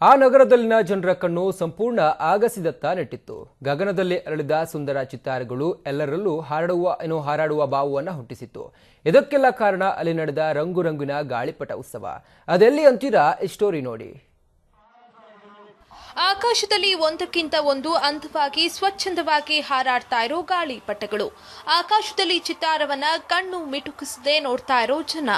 ಆ ನಗರದಲ್ಲಿನ ಜನರ ಕಣ್ಣು ಸಂಪೂರ್ಣ ಆಗಸಿದತ್ತ ನೆಟ್ಟಿತ್ತು. ಗಗನದಲ್ಲಿ ಅರಳಿದ ಸುಂದರ ಚಿತ್ತಾರಗಳು ಎಲ್ಲರಲ್ಲೂ ಹಾರಾಡುವ ಭಾವವನ್ನು ಹುಟ್ಟಿಸಿತ್ತು. ಇದಕ್ಕೆಲ್ಲ ಕಾರಣ ಅಲ್ಲಿ ನಡೆದ ರಂಗುರಂಗಿನ ಗಾಳಿಪಟ ಉತ್ಸವ. ಅದೆಲ್ಲಿ ಅಂತೀರಾ? ಈ ಸ್ಟೋರಿ ನೋಡಿ. ಆಕಾಶದಲ್ಲಿ ಒಂದಕ್ಕಿಂತ ಒಂದು ಅಂದವಾಗಿ ಸ್ವಚ್ಛಂದವಾಗಿ ಹಾರಾಡ್ತಾ ಇರೋ ಗಾಳಿಪಟಗಳು, ಆಕಾಶದಲ್ಲಿ ಚಿತ್ತಾರವನ್ನ ಕಣ್ಣು ಮಿಟುಕಿಸದೆ ನೋಡ್ತಾ ಇರೋ ಜನ.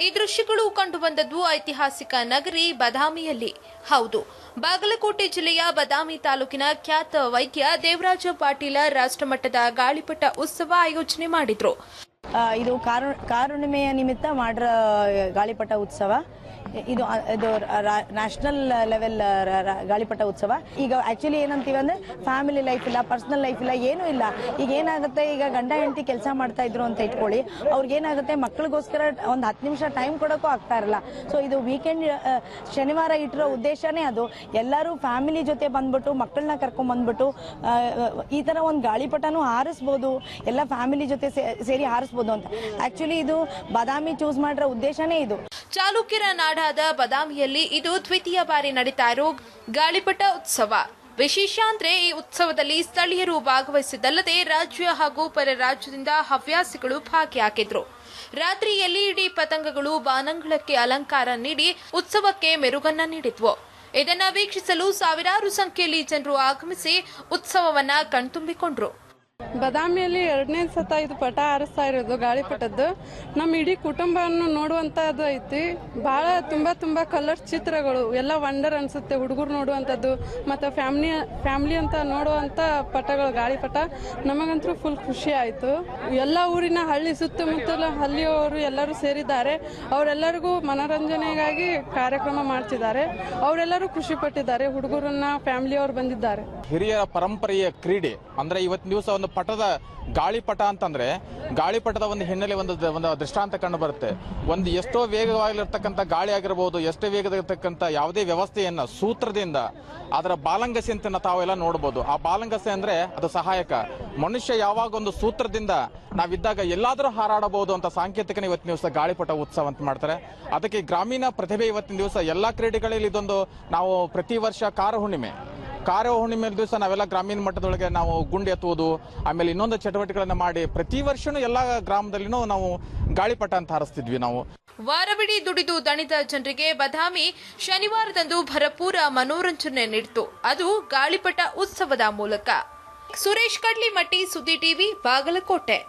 ಈ ದೃಶ್ಯಗಳು ಕಂಡುಬಂದದ್ದು ಐತಿಹಾಸಿಕ ನಗರಿ ಬದಾಮಿಯಲ್ಲಿ. ಹೌದು, ಬಾಗಲಕೋಟೆ ಜಿಲ್ಲೆಯ ಬದಾಮಿ ತಾಲೂಕಿನ ಖ್ಯಾತ ವೈದ್ಯ ದೇವರಾಜ ಪಾಟೀಲ ರಾಷ್ಟ್ರಮಟ್ಟದ ಗಾಳಿಪಟ ಉತ್ಸವ ಆಯೋಜನೆ ಮಾಡಿದ್ರು. ಇದು ಕಾರುಣಿಮೆಯ ನಿಮಿತ್ತ ಮಾಡ್ರ ಗಾಳಿಪಟ ಉತ್ಸವ. ಇದು ನ್ಯಾಷನಲ್ ಲೆವೆಲ್ ಗಾಳಿಪಟ ಉತ್ಸವ. ಈಗ ಆಕ್ಚುಲಿ ಏನಂತೀವಿ ಅಂದ್ರೆ ಫ್ಯಾಮಿಲಿ ಲೈಫ್ ಇಲ್ಲ, ಪರ್ಸನಲ್ ಲೈಫ್ ಇಲ್ಲ, ಏನೂ ಇಲ್ಲ. ಈಗ ಏನಾಗುತ್ತೆ, ಈಗ ಗಂಡ ಹೆಂಡತಿ ಕೆಲಸ ಮಾಡ್ತಾ ಇದ್ರು ಅಂತ ಇಟ್ಕೊಳ್ಳಿ, ಅವ್ರಿಗೆ ಏನಾಗುತ್ತೆ, ಮಕ್ಕಳಿಗೋಸ್ಕರ ಒಂದು 10 ನಿಮಿಷ ಟೈಮ್ ಕೊಡೋಕ್ಕೂ ಆಗ್ತಾ ಇರಲ್ಲ. ಸೊ ಇದು ವೀಕೆಂಡ್ ಶನಿವಾರ ಇಟ್ಟಿರೋ ಉದ್ದೇಶನೇ ಅದು. ಎಲ್ಲರೂ ಫ್ಯಾಮಿಲಿ ಜೊತೆ ಬಂದ್ಬಿಟ್ಟು ಮಕ್ಕಳನ್ನ ಕರ್ಕೊಂಡ್ ಬಂದ್ಬಿಟ್ಟು ಈ ತರ ಒಂದು ಗಾಳಿಪಟನೂ ಹಾರಿಸ್ಬೋದು, ಎಲ್ಲ ಫ್ಯಾಮಿಲಿ ಜೊತೆ ಸೇರಿ ಹಾರಿಸ್ಬೋದು ಅಂತ. ಆಕ್ಚುಲಿ ಇದು ಬದಾಮಿ ಚೂಸ್ ಮಾಡಿರೋ ಉದ್ದೇಶನೇ ಇದು. ಚಾಲುಕ್ಯರ ನಾಡಾದ ಬದಾಮಿಯಲ್ಲಿ ಇದು ದ್ವಿತೀಯ ಬಾರಿ ನಡೀತಾ ಇರೋ ಗಾಳಿಪಟ ಉತ್ಸವ. ವಿಶೇಷ ಅಂದ್ರೆ ಈ ಉತ್ಸವದಲ್ಲಿ ಸ್ಥಳೀಯರು ಭಾಗವಹಿಸಿದ್ದಲ್ಲದೆ ರಾಜ್ಯ ಹಾಗೂ ಪರ ರಾಜ್ಯದಿಂದ ಹವ್ಯಾಸಿಗಳು ಭಾಗಿಯಾಗಿದ್ರು. ರಾತ್ರಿ ಎಲ್ಇಡಿ ಪತಂಗಗಳು ಬಾನಂಗಳಕ್ಕೆ ಅಲಂಕಾರ ನೀಡಿ ಉತ್ಸವಕ್ಕೆ ಮೆರುಗನ್ನ ನೀಡಿದ್ವು. ಇದನ್ನ ವೀಕ್ಷಿಸಲು ಸಾವಿರಾರು ಸಂಖ್ಯೆಯಲ್ಲಿ ಜನರು ಆಗಮಿಸಿ ಉತ್ಸವವನ್ನ ಕಣ್ತುಂಬಿಕೊಂಡ್ರು. ಬದಾಮಿಯಲ್ಲಿ 2ನೇ ಸತ ಇದು ಪಟ ಹಾರಿಸ್ತಾ ಇರೋದು ಗಾಳಿಪಟದ್ದು. ನಮ್ಮ ಇಡೀ ಕುಟುಂಬವನ್ನು ನೋಡುವಂತದ್ದು ಐತಿ. ಬಹಳ ತುಂಬಾ ಕಲರ್ ಚಿತ್ರಗಳು ಎಲ್ಲ ವಂಡರ್ ಅನ್ಸುತ್ತೆ. ಹುಡುಗರು ನೋಡುವಂಥದ್ದು ಮತ್ತು ಫ್ಯಾಮಿಲಿ ಅಂತ ನೋಡುವಂಥ ಪಟಗಳು, ಗಾಳಿಪಟ. ನಮಗಂತೂ ಫುಲ್ ಖುಷಿ ಆಯಿತು. ಎಲ್ಲ ಊರಿನ ಹಳ್ಳಿ ಸುತ್ತಮುತ್ತಲ ಹಳ್ಳಿಯವರು ಎಲ್ಲರೂ ಸೇರಿದ್ದಾರೆ. ಅವರೆಲ್ಲರಿಗೂ ಮನೋರಂಜನೆಗಾಗಿ ಕಾರ್ಯಕ್ರಮ ಮಾಡ್ತಿದ್ದಾರೆ. ಅವರೆಲ್ಲರೂ ಖುಷಿ ಪಟ್ಟಿದ್ದಾರೆ. ಹುಡುಗರನ್ನ ಫ್ಯಾಮಿಲಿಯವರು ಬಂದಿದ್ದಾರೆ. ಹಿರಿಯ ಪರಂಪರೆಯ ಕ್ರೀಡೆ ಅಂದ್ರೆ ಇವತ್ತಿನ ದಿವಸ ಒಂದು ಪಟದ ಗಾಳಿಪಟ ಅಂತಂದ್ರೆ ಗಾಳಿಪಟದ ಒಂದು ಹಿನ್ನೆಲೆ ಒಂದು ದೃಷ್ಟಾಂತ ಕಂಡು ಬರುತ್ತೆ. ಒಂದು ಎಷ್ಟೋ ವೇಗವಾಗಿರ್ತಕ್ಕಂಥ ಗಾಳಿ ಆಗಿರಬಹುದು, ಎಷ್ಟೋ ವೇಗದಲ್ಲಿರ್ತಕ್ಕಂಥ ಯಾವುದೇ ವ್ಯವಸ್ಥೆಯನ್ನ ಸೂತ್ರದಿಂದ ಅದರ ಬಾಲಂಗಸಿ ಅಂತ ತಾವೆಲ್ಲ ನೋಡಬಹುದು. ಆ ಬಾಲಂಗಸಿ ಅಂದ್ರೆ ಅದು ಸಹಾಯಕ. ಮನುಷ್ಯ ಯಾವಾಗ ಒಂದು ಸೂತ್ರದಿಂದ ನಾವಿದ್ದಾಗ ಎಲ್ಲಾದ್ರೂ ಹಾರಾಡಬಹುದು ಅಂತ ಸಾಂಕೇತಿಕನ ಇವತ್ತಿನ ದಿವಸ ಗಾಳಿಪಟ ಉತ್ಸವ ಅಂತ ಮಾಡ್ತಾರೆ. ಅದಕ್ಕೆ ಗ್ರಾಮೀಣ ಪ್ರತಿಭೆ ಇವತ್ತಿನ ದಿವಸ ಎಲ್ಲಾ ಕ್ರೀಡೆಗಳಲ್ಲಿ ಇದೊಂದು ನಾವು ಪ್ರತಿ ವರ್ಷ ಕಾರ ಹುಣ್ಣಿಮೆ ದಿವಸ ನಾವೆಲ್ಲ ಗ್ರಾಮೀಣ ಮಟ್ಟದೊಳಗೆ ನಾವು ಗುಂಡು ಎತ್ತುವುದು, ಆಮೇಲೆ ಇನ್ನೊಂದು ಚಟುವಟಿಕೆಗಳನ್ನ ಮಾಡಿ ಪ್ರತಿ ವರ್ಷನೂ ಎಲ್ಲಾ ಗ್ರಾಮದಲ್ಲಿನೂ ನಾವು ಗಾಳಿಪಟ ಅಂತ ಹಾರಿಸ್ತಿದ್ವಿ. ನಾವು ವಾರವಿಡೀ ದುಡಿದು ದಣಿದ ಜನರಿಗೆ ಬದಾಮಿ ಶನಿವಾರದಂದು ಭರಪೂರ ಮನೋರಂಜನೆ ನೀಡಿತು, ಅದು ಗಾಳಿಪಟ ಉತ್ಸವದ ಮೂಲಕ. ಸುರೇಶ್ ಕಡ್ಲಿಮಟ್ಟಿ, ಸುದ್ದಿ ಟಿವಿ, ಬಾಗಲಕೋಟೆ.